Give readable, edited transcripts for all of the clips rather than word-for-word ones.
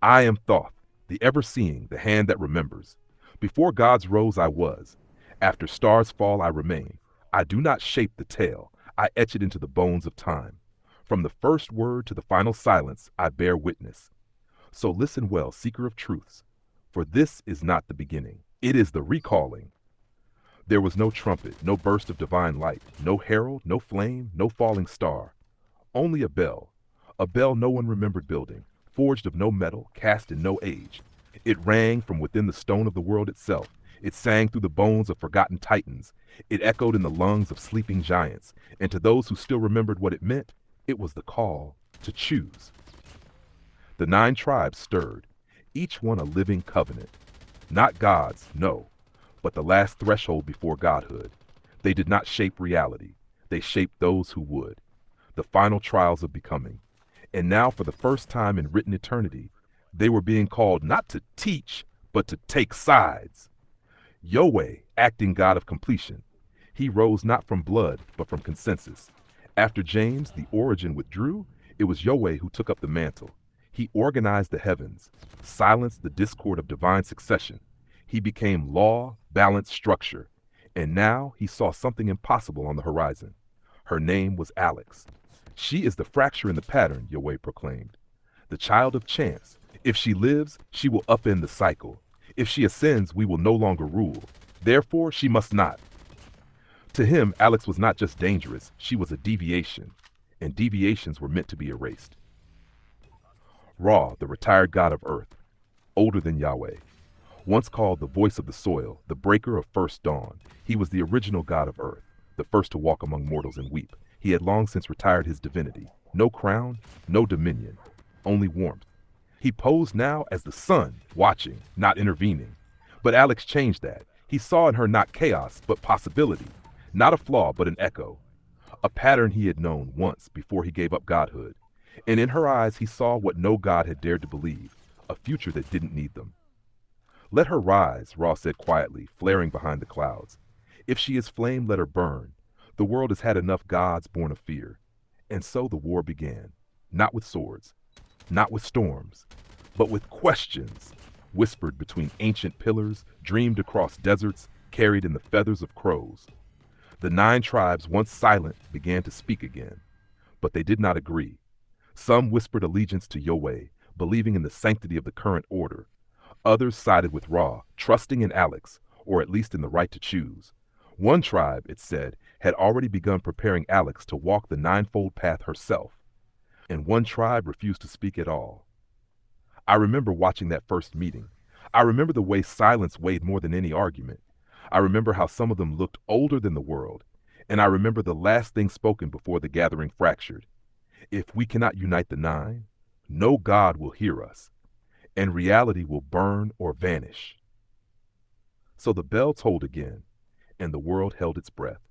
I am Thoth, the ever-seeing, the hand that remembers. Before gods rose I was. After stars fall I remain. I do not shape the tale, I etch it into the bones of time. From the first word to the final silence I bear witness. So listen well, seeker of truths, for this is not the beginning. It is the recalling. There was no trumpet, no burst of divine light, no herald, no flame, no falling star. Only a bell no one remembered building, forged of no metal, cast in no age. It rang from within the stone of the world itself. It sang through the bones of forgotten titans. It echoed in the lungs of sleeping giants. And to those who still remembered what it meant, it was the call to choose. The 9 tribes stirred, each one a living covenant. Not gods, no, but the last threshold before godhood. They did not shape reality. They shaped those who would. The final trials of becoming. And now, for the first time in written eternity, they were being called not to teach, but to take sides. Yahweh, acting God of completion. He rose not from blood, but from consensus. After James, the origin, withdrew, it was Yahweh who took up the mantle. He organized the heavens, silenced the discord of divine succession. He became law, balance, structure. And now he saw something impossible on the horizon. Her name was Alex. She is the fracture in the pattern, Yahweh proclaimed. The child of chance. If she lives, she will upend the cycle. If she ascends, we will no longer rule. Therefore, she must not. To him, Alex was not just dangerous, she was a deviation. And deviations were meant to be erased. Ra, the retired god of earth, older than Yahweh. Once called the voice of the soil, the breaker of first dawn, he was the original god of earth, the first to walk among mortals and weep. He had long since retired his divinity. No crown, no dominion, only warmth. He posed now as the sun, watching, not intervening. But Alex changed that. He saw in her not chaos, but possibility. Not a flaw, but an echo. A pattern he had known once before he gave up godhood. And in her eyes he saw what no god had dared to believe, a future that didn't need them. Let her rise, Ra said quietly, flaring behind the clouds. If she is flame, let her burn. The world has had enough gods born of fear. And so the war began, not with swords, not with storms, but with questions, whispered between ancient pillars, dreamed across deserts, carried in the feathers of crows. The 9 tribes, once silent, began to speak again, but they did not agree. Some whispered allegiance to Yahweh, believing in the sanctity of the current order. Others sided with Ra, trusting in Alex, or at least in the right to choose. One tribe, it said, had already begun preparing Alex to walk the 9-fold path herself, and one tribe refused to speak at all. I remember watching that first meeting. I remember the way silence weighed more than any argument. I remember how some of them looked older than the world, and I remember the last thing spoken before the gathering fractured. If we cannot unite the 9, no God will hear us, and reality will burn or vanish. So the bell tolled again, and the world held its breath.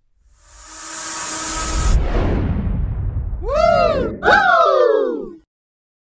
Woo!